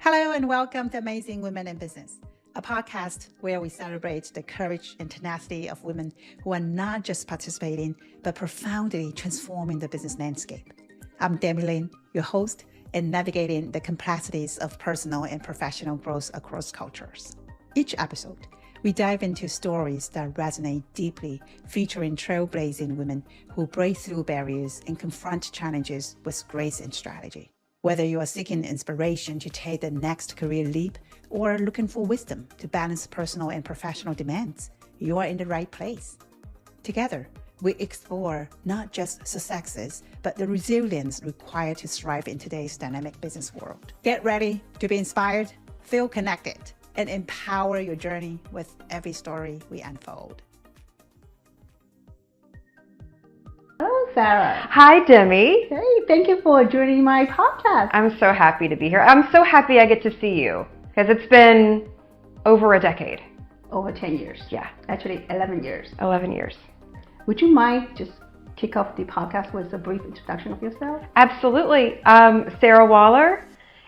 Hello and welcome to Amazing Women in Business, a podcast where we celebrate the courage and tenacity of women who are not just participating, but profoundly transforming the business landscape. I'm Demi-Lin, your host, in navigating the complexities of personal and professional growth across cultures. Each episode, we dive into stories that resonate deeply, featuring trailblazing women who break through barriers and confront challenges with grace and strategy. Whether you are seeking inspiration to take the next career leap or looking for wisdom to balance personal and professional demands, you are in the right place. Together, we explore not just successes, but the resilience required to thrive in today's dynamic business world. Get ready to be inspired, feel connected, and empower your journey with every story we unfold. Hello, Sarah. Hi, Demi. Hey, thank you for joining my podcast. I'm so happy to be here. I'm so happy I get to see you because it's been over a decade. Over 10 years. Yeah. Actually, 11 years. 11 years. Would you mind just kick off the podcast with a brief introduction of yourself? Absolutely. Sarah Waller,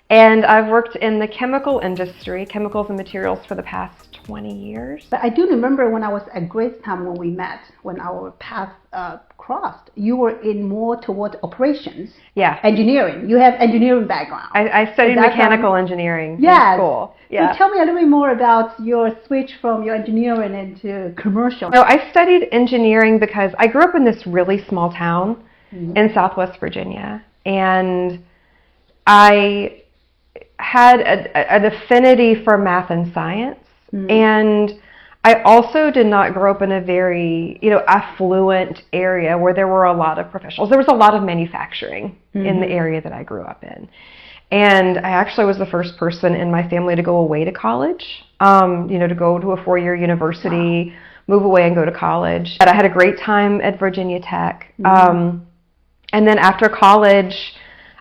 and I've worked in the chemical industry, chemicals and materials, for the past 20 years. But I do remember when I was at Gracetown when we met, when our paths crossed, you were in more toward operations. Yeah. Engineering. You have engineering background. I studied mechanical engineering in school. Yeah. So tell me a little bit more about your switch from your engineering into commercial. So I studied engineering because I grew up in this really small town in Southwest Virginia, and I had an affinity for math and science, and I also did not grow up in a very, affluent area where there were a lot of professionals. There was a lot of manufacturing in the area that I grew up in. And I actually was the first person in my family to go away to college, to go to a 4-year university, move away and go to college. And I had a great time at Virginia Tech. And then after college,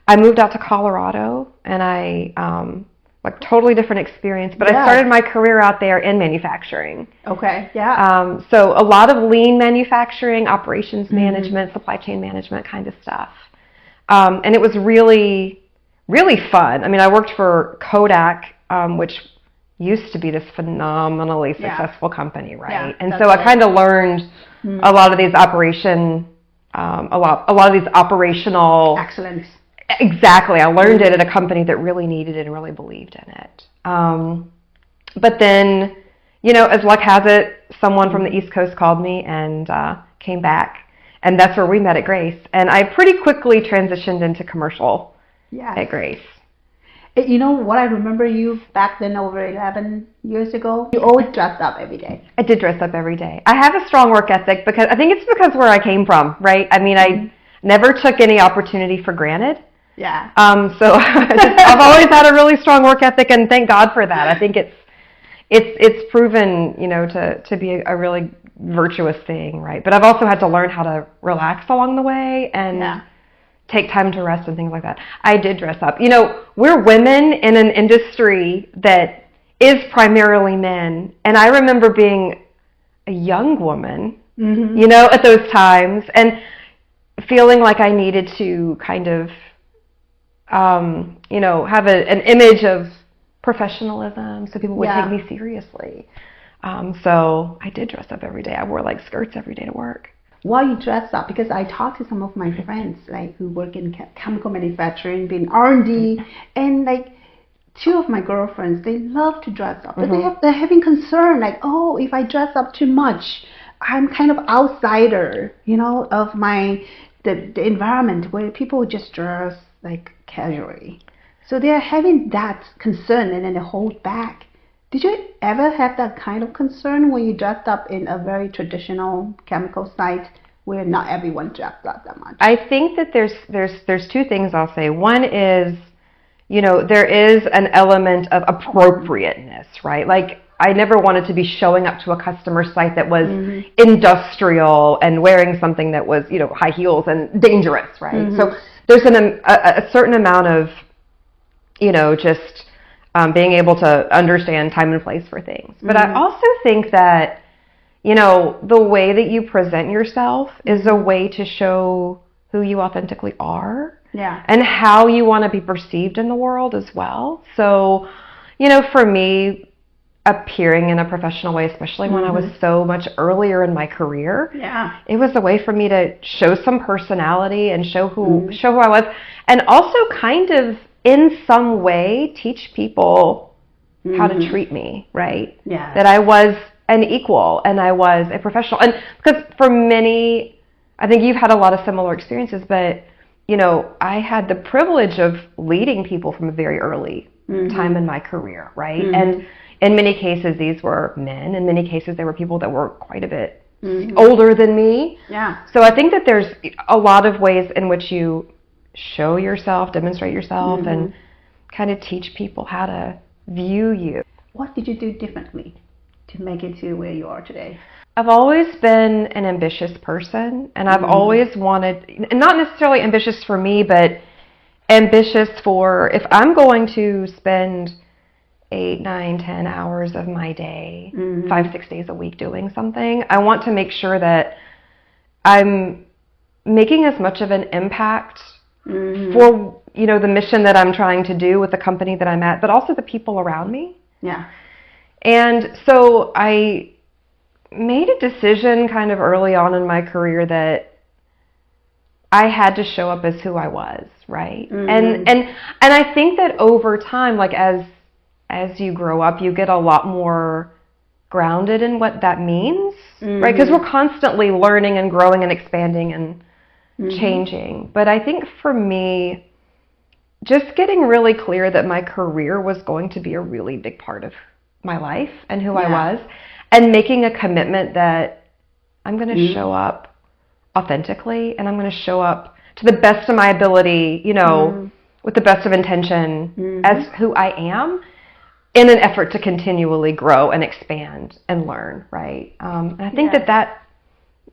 I moved out to Colorado, and I totally different experience, but I started my career out there in manufacturing. Okay, yeah. So a lot of lean manufacturing, operations management, supply chain management kind of stuff. And it was really, really fun. I mean, I worked for Kodak, which used to be this phenomenally successful company, right? Yeah, and so I kind of learned a lot of these operational Excellence. Exactly. I learned it at a company that really needed it and really believed in it. But then, as luck has it, someone from the East Coast called me and came back. And that's where we met at Grace. And I pretty quickly transitioned into commercial at Grace. You know what I remember you back then over 11 years ago? You always dressed up every day. I did dress up every day. I have a strong work ethic because I think it's because where I came from, right? I mean, I never took any opportunity for granted. Yeah. So I've always had a really strong work ethic, and thank God for that. I think it's proven, to be a really virtuous thing, right? But I've also had to learn how to relax along the way and take time to rest and things like that. I did dress up. We're women in an industry that is primarily men, and I remember being a young woman, at those times, and feeling like I needed to kind of have an image of professionalism so people would take me seriously. So I did dress up every day. I wore skirts every day to work. Why you dress up? Because I talked to some of my friends who work in chemical manufacturing, being R&D, and two of my girlfriends, they love to dress up, but they're having concern if I dress up too much, I'm kind of outsider, of the environment where people just dress casually. So they're having that concern, and then they hold back. Did you ever have that kind of concern when you dressed up in a very traditional chemical site where not everyone dressed up that much? I think that there's two things I'll say. One is, there is an element of appropriateness, right? I never wanted to be showing up to a customer site that was industrial and wearing something that was, high heels and dangerous, right? So there's a certain amount of, just being able to understand time and place for things. But I also think that, the way that you present yourself is a way to show who you authentically are. Yeah. And how you want to be perceived in the world as well. So, for me, appearing in a professional way, especially when I was so much earlier in my career, it was a way for me to show some personality and show who I was, and also kind of in some way teach people how to treat me, right? Yeah. That I was an equal and I was a professional. And because for many, I think you've had a lot of similar experiences, but I had the privilege of leading people from a very early time in my career, right? And in many cases, these were men. In many cases, they were people that were quite a bit older than me. Yeah. So I think that there's a lot of ways in which you show yourself, demonstrate yourself, and kind of teach people how to view you. What did you do differently to make it to where you are today? I've always been an ambitious person, and I've always wanted, not necessarily ambitious for me, but ambitious for if I'm going to spend 8, 9, 10 hours of my day, 5, 6 days a week doing something, I want to make sure that I'm making as much of an impact for, the mission that I'm trying to do with the company that I'm at, but also the people around me. Yeah. And so I made a decision kind of early on in my career that I had to show up as who I was, right? And I think that over time, like as you grow up, you get a lot more grounded in what that means, right? Because we're constantly learning and growing and expanding and changing. But I think for me, just getting really clear that my career was going to be a really big part of my life and who I was, and making a commitment that I'm going to show up authentically, and I'm going to show up to the best of my ability, with the best of intention as who I am, in an effort to continually grow and expand and learn, right? And I think that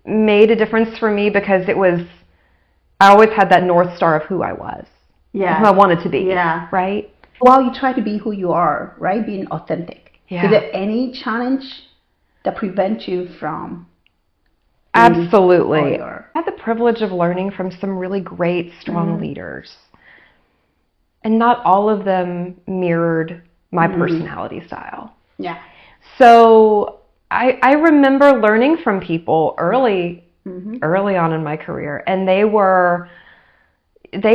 made a difference for me because I always had that North Star of who I was, who I wanted to be, right? While you try to be who you are, right, being authentic, is there any challenge that prevents you from? Absolutely. I had the privilege of learning from some really great, strong leaders. And not all of them mirrored my personality style. Yeah. So I remember learning from people early on in my career, and they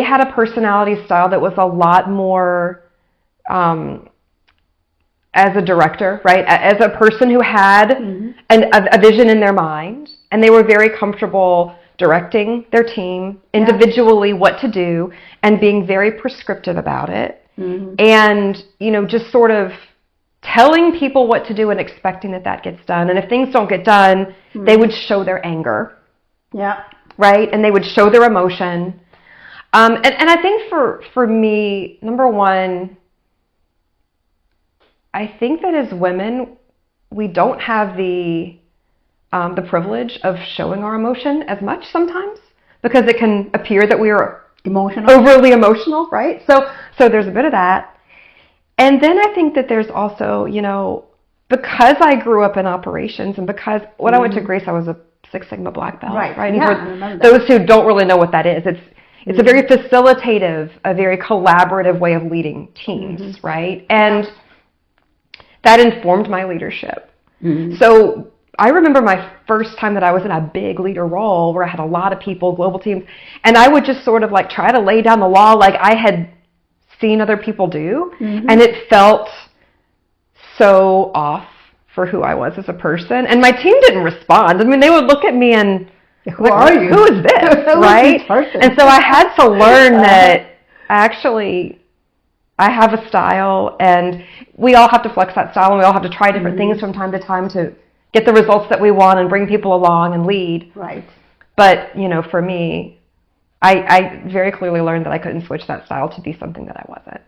had a personality style that was a lot more as a director, right? As a person who had a vision in their mind, and they were very comfortable directing their team individually what to do and being very prescriptive about it. And, just sort of telling people what to do and expecting that gets done. And if things don't get done, they would show their anger. Yeah. Right? And they would show their emotion. And I think for me, number one, I think that as women, we don't have the privilege of showing our emotion as much sometimes, because it can appear that we are overly emotional, right? So there's a bit of that. And then I think that there's also, because I grew up in operations, and because when I went to Grace, I was a Six Sigma black belt, right? And for those who don't really know what that is, it's a very facilitative, a very collaborative way of leading teams, right? And that informed my leadership. So I remember my first time that I was in a big leader role where I had a lot of people, global teams, and I would just sort of like try to lay down the law like I had seen other people do, and it felt so off for who I was as a person. And my team didn't respond. I mean, they would look at me and, who are you? Who is this? Right? And so I had to learn that actually I have a style, and we all have to flex that style, and we all have to try different things from time to time to get the results that we want and bring people along and lead. Right. But, for me, I very clearly learned that I couldn't switch that style to be something that I wasn't.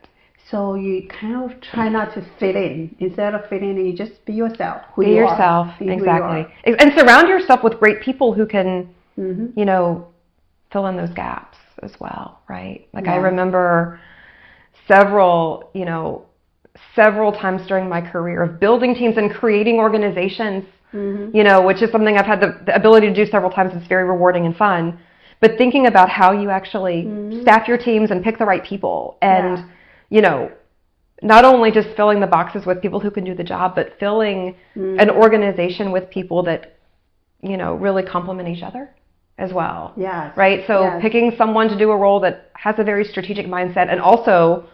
So you kind of try not to fit in. Instead of fitting in, you just be yourself. Be yourself, exactly. And surround yourself with great people who can, fill in those gaps as well, right? Like I remember several times during my career of building teams and creating organizations, which is something I've had the ability to do several times. It's very rewarding and fun. but thinking about how you actually staff your teams and pick the right people. And, you know, not only just filling the boxes with people who can do the job, but filling an organization with people that, you know, really complement each other as well. Yes. Right? So picking someone to do a role that has a very strategic mindset, and also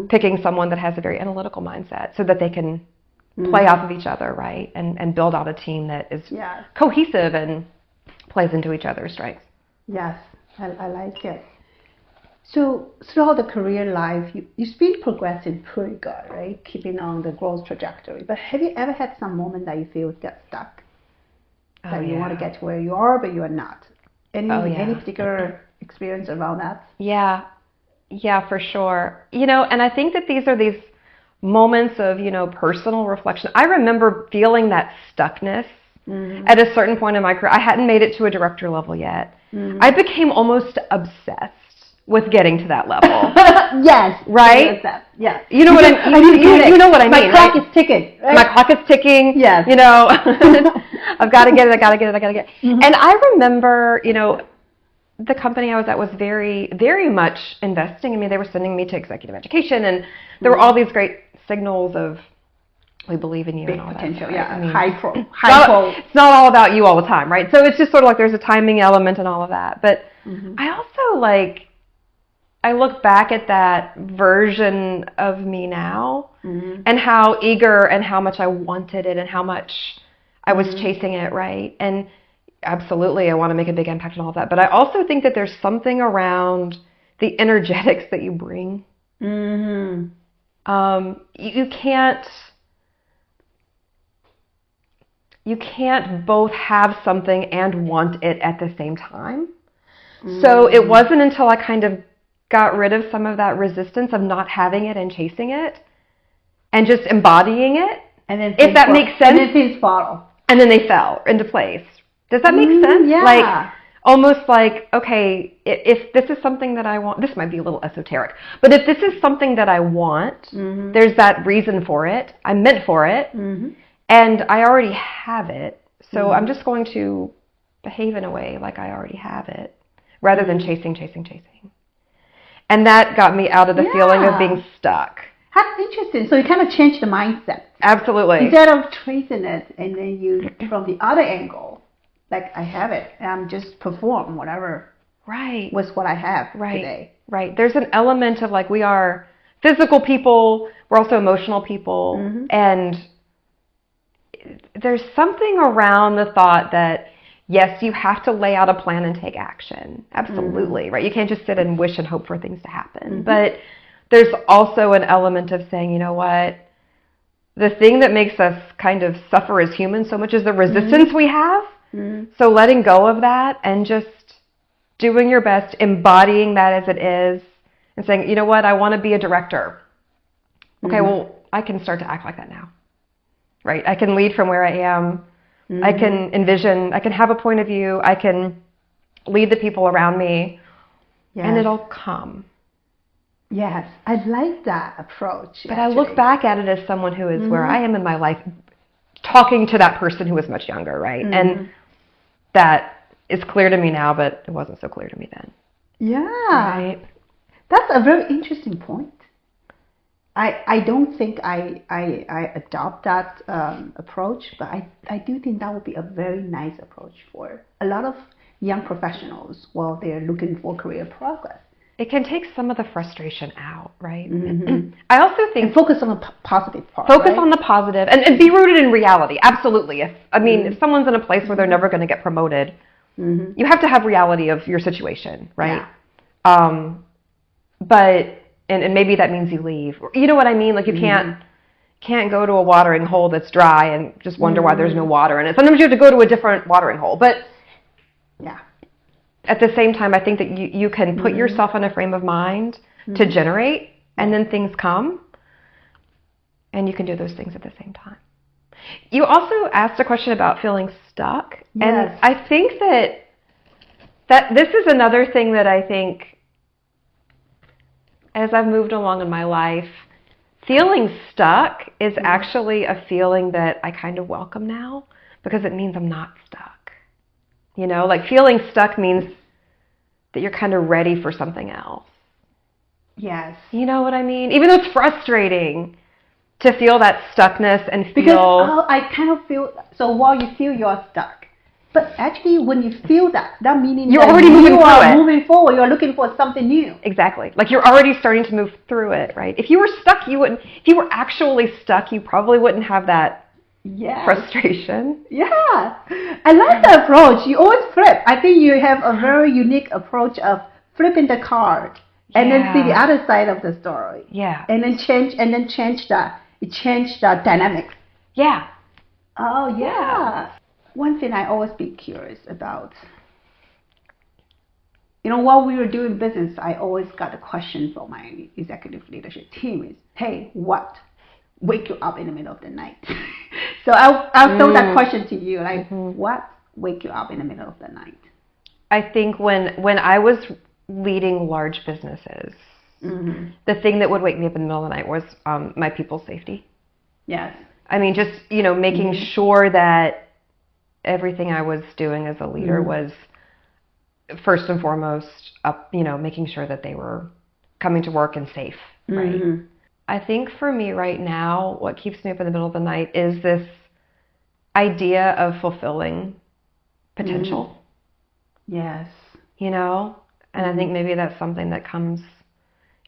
picking someone that has a very analytical mindset so that they can play off of each other, right? And build out a team that is cohesive and plays into each other's strengths. Yes, I like it. So throughout the career life, you've been progressing pretty good, right? Keeping on the growth trajectory. But have you ever had some moment that you feel get stuck? That you want to get to where you are, but you are not? Any particular experience around that? Yeah, for sure. You know, and I think that these are these moments of, you know, personal reflection. I remember feeling that stuckness at a certain point in my career. I hadn't made it to a director level yet. I became almost obsessed with getting to that level. Yes. Right? Yes. You know what I mean? You know what I mean, My clock is ticking. Right? My clock is ticking. Yes. You know, I've got to get it. And I remember, you know, the company I was at was very, very much investing in me. They were sending me to executive education, and there were all these great signals of, we believe in you. Big and all potential, that. I mean, it's not all about you all the time, right? So it's just sort of like there's a timing element and all of that. But I also I look back at that version of me now and how eager and how much I wanted it and how much I was chasing it, right? And absolutely, I want to make a big impact on all of that. But I also think that there's something around the energetics that you bring. You can't both have something and want it at the same time. So it wasn't until I kind of got rid of some of that resistance of not having it and chasing it and just embodying it, and then if that makes sense. And then things follow. And then they fell into place. Does that make sense? Yeah. Like, almost like, okay, if this is something that I want, this might be a little esoteric, but if this is something that I want, there's that reason for it. I'm meant for it. And I already have it. So I'm just going to behave in a way like I already have it rather than chasing. And that got me out of the feeling of being stuck. That's interesting. So you kind of changed the mindset. Absolutely. Instead of tracing it, and then you, from the other angle, like, I have it, and I'm just perform whatever was what I have today. Right. There's an element of, like, we are physical people, we're also emotional people, and there's something around the thought that, yes, you have to lay out a plan and take action. Absolutely, right? You can't just sit and wish and hope for things to happen. But there's also an element of saying, you know what? The thing that makes us kind of suffer as humans so much is the resistance we have. So letting go of that and just doing your best, embodying that as it is, and saying, you know what? I want to be a director. Okay, well, I can start to act like that now. Right? I can lead from where I am. I can envision, I can have a point of view, I can lead the people around me, and it'll come. Yes, I like that approach. But I look back at it as someone who is where I am in my life, talking to that person who was much younger, right? And that is clear to me now, but it wasn't so clear to me then. Yeah. Right? That's a very interesting point. I don't think I adopt that approach, but I do think that would be a very nice approach for a lot of young professionals while they're looking for career progress. It can take some of the frustration out, right? I also think... And focus on the positive part. Focus on the positive and be rooted in reality, absolutely. If someone's in a place where they're never going to get promoted, you have to have reality of your situation, right? Yeah. But... And maybe that means you leave. You know what I mean? Like, you can't go to a watering hole that's dry and just wonder why there's no water in it. Sometimes you have to go to a different watering hole. But at the same time, I think that you can put yourself in a frame of mind to generate, and then things come, and you can do those things at the same time. You also asked a question about feeling stuck. Yes. And I think that this is another thing that I think, as I've moved along in my life, feeling stuck is actually a feeling that I kind of welcome now, because it means I'm not stuck. You know, like, feeling stuck means that you're kind of ready for something else. Yes. You know what I mean? Even though it's frustrating to feel that stuckness and feel... Because I kind of feel, so while you feel you're stuck, but actually when you feel that meaning you're that already moving through it. Moving forward, you're looking for something new. Exactly. Like you're already starting to move through it, right? If you were stuck, you wouldn't, if you were actually stuck, you probably wouldn't have that frustration. Yeah. I like the approach. You always flip. I think you have a very unique approach of flipping the card and then see the other side of the story. Yeah. And then change the dynamics. Yeah. Oh, yeah. One thing I always be curious about, while we were doing business, I always got a question from my executive leadership team is, hey, what wake you up in the middle of the night? So I'll throw that question to you, like, what wake you up in the middle of the night? I think when I was leading large businesses, the thing that would wake me up in the middle of the night was my people's safety. Yes. I mean, just, making sure that everything I was doing as a leader was first and foremost making sure that they were coming to work and safe, right? I think for me right now, what keeps me up in the middle of the night is this idea of fulfilling potential. Yes. And I think maybe that's something that comes,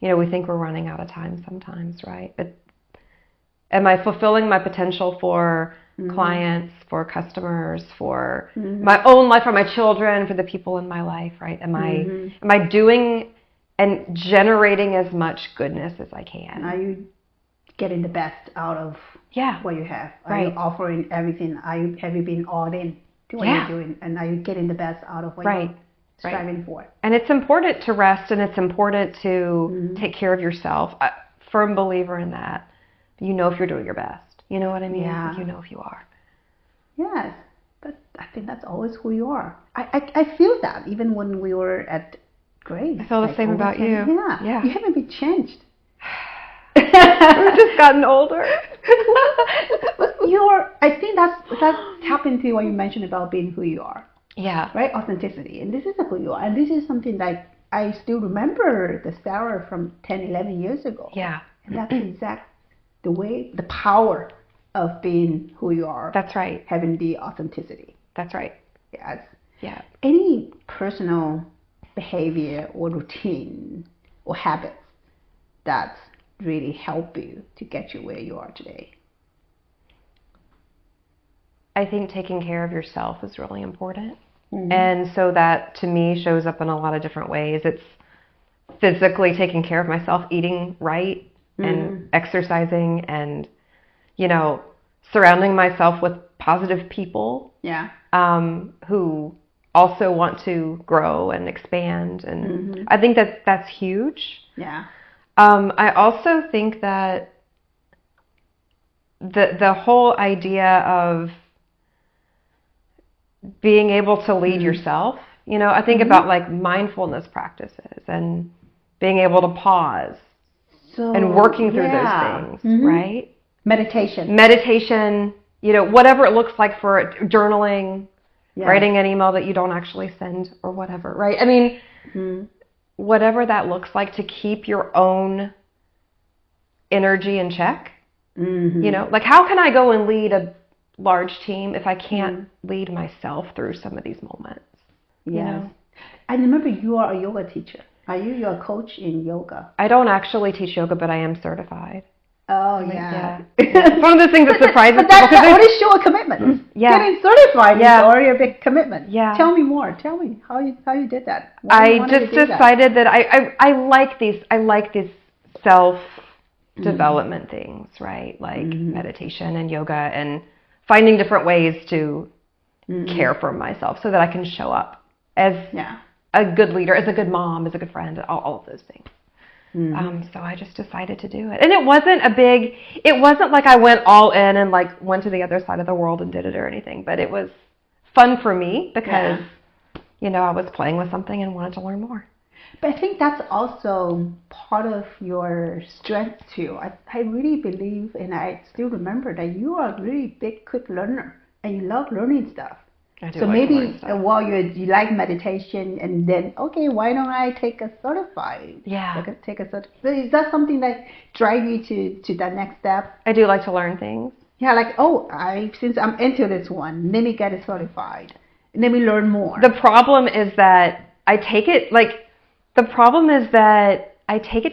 we think we're running out of time sometimes, right? But am I fulfilling my potential for clients, for customers, for my own life, for my children, for the people in my life, right? Am I doing and generating as much goodness as I can? Are you getting the best out of what you have? Are you offering everything? Have you been all in to what you're doing? And are you getting the best out of what you're striving for? And it's important to rest, and it's important to take care of yourself. I'm a firm believer in that. If you're doing your best. You know what I mean? Yeah. If you are. Yes. But I think that's always who you are. I feel that even when we were at Grace. I feel the same about you. Yeah. You haven't been changed. We've just gotten older. I think that's tapping into what you mentioned about being who you are. Yeah. Right? Authenticity. And this is who you are. And this is something that I still remember the Sarah from 10, 11 years ago. Yeah. And that's the power of being who you are. That's right. Having the authenticity. That's right. Yes. Yeah. Any personal behavior or routine or habits that really help you to get you where you are today? I think taking care of yourself is really important. And so that to me shows up in a lot of different ways. It's physically taking care of myself, eating right and exercising and, surrounding myself with positive people who also want to grow and expand. And I think that's huge. Yeah. I also think that the whole idea of being able to lead yourself, I think about like mindfulness practices and being able to pause and working through those things, right? Meditation, whatever it looks like for it, journaling, writing an email that you don't actually send or whatever, right? I mean, whatever that looks like to keep your own energy in check. Like how can I go and lead a large team if I can't lead myself through some of these moments? Yes. I remember you are a yoga teacher. Are you a coach in yoga? I don't actually teach yoga, but I am certified. Oh, yeah. It's one of those things that surprises but people. That already show a commitment. Getting certified is already a big commitment. Yeah. Tell me more. Tell me how you did that. I just decided that I like these self-development things, right? Like meditation and yoga and finding different ways to care for myself so that I can show up as a good leader, as a good mom, as a good friend, all of those things. So I just decided to do it. And it wasn't like I went all in and like went to the other side of the world and did it or anything, but it was fun for me because, I was playing with something and wanted to learn more. But I think that's also part of your strength too. I really believe, and I still remember that you are a really big, quick learner and you love learning stuff. I do So like to learn maybe stuff. while you like meditation, and then okay, why don't I take a certified? Yeah. Take a certified. So is that something that drive you to that next step? I do like to learn things. Yeah, like since I'm into this one, let me get it certified. Let me learn more. The problem is that I take it to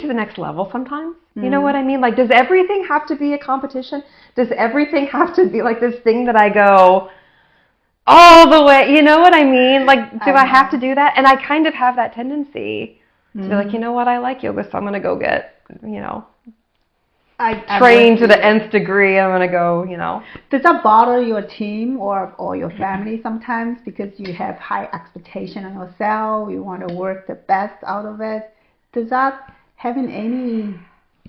the next level sometimes. You know what I mean? Like, does everything have to be a competition? Does everything have to be like this thing that I go all the way? You know what I mean? Like, do I have to do that? And I kind of have that tendency to be like, you know what? I like yoga, so I'm going to go get, trained to the nth degree. I'm going to go, Does that bother your team or your family sometimes because you have high expectation on yourself? You want to work the best out of it. Does that having any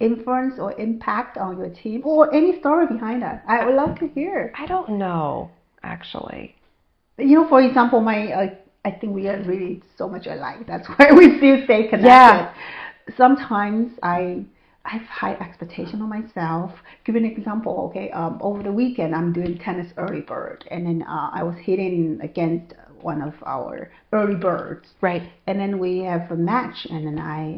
influence or impact on your team or any story behind that? I would love to hear. I don't know, actually. For example, I think we are really so much alike. That's why we still stay connected. Yeah. Sometimes I have high expectation on myself. Give you an example, okay? Over the weekend, I'm doing tennis early bird, and then I was hitting against one of our early birds. Right. And then we have a match, and then I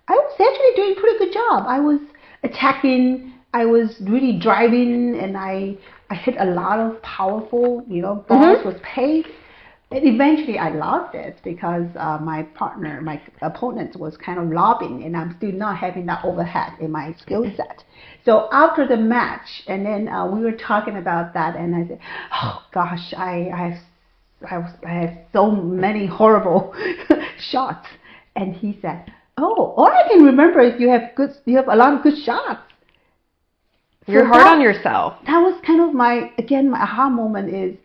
was actually doing a pretty good job. I was attacking. I was really driving, and I hit a lot of powerful, balls with pace. And eventually I lost it because my opponent was kind of lobbing, and I'm still not having that overhead in my skill set. So after the match, and then we were talking about that, and I said, oh gosh, I have so many horrible shots. And he said, oh, all I can remember is you have a lot of good shots. You're hard on yourself. That was kind of my aha moment is.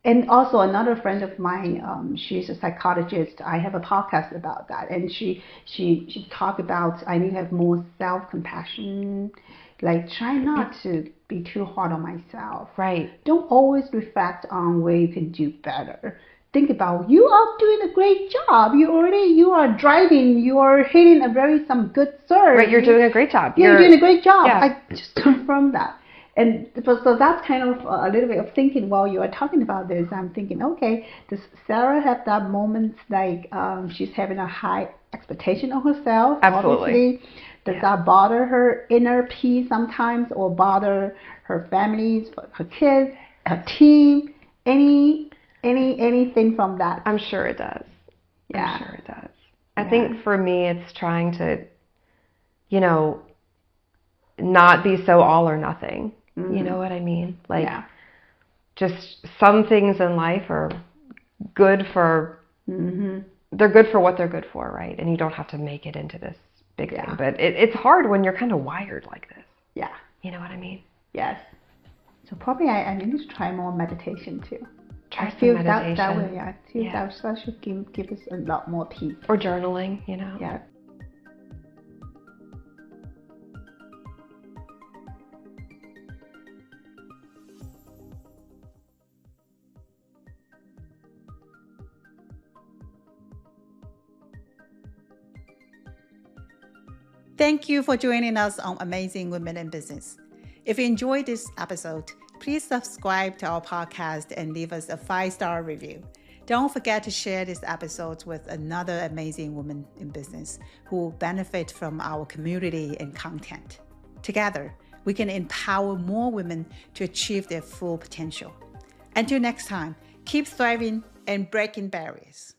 And also another friend of mine, she's a psychologist. I have a podcast about that, and she talked about I need to have more self-compassion, like try not to be too hard on myself. Right. Don't always reflect on where you can do better. Think about you are doing a great job. You are driving. You are hitting some good serve. Right. You're doing a great job. You're doing a great job. Yeah. I just confirm that. And so that's kind of a little bit of thinking while you are talking about this. I'm thinking, okay, does Sarah have that moment like she's having a high expectation of herself? Absolutely. Obviously. Does that bother her inner peace sometimes, or bother her families, her kids, her team? Anything from that? I'm sure it does. Yeah. I'm sure it does. I think for me, it's trying to, not be so all or nothing. You know what I mean? Like, just some things in life are good for, they're good for what they're good for, right? And you don't have to make it into this big thing. But it's hard when you're kind of wired like this. Yeah. You know what I mean? Yes. So probably I need to try more meditation too. Try some meditation. That way, I feel that should give us a lot more peace. Or journaling, Yeah. Thank you for joining us on Amazing Women in Business. If you enjoyed this episode, please subscribe to our podcast and leave us a 5-star review. Don't forget to share this episode with another amazing woman in business who will benefit from our community and content. Together, we can empower more women to achieve their full potential. Until next time, keep thriving and breaking barriers.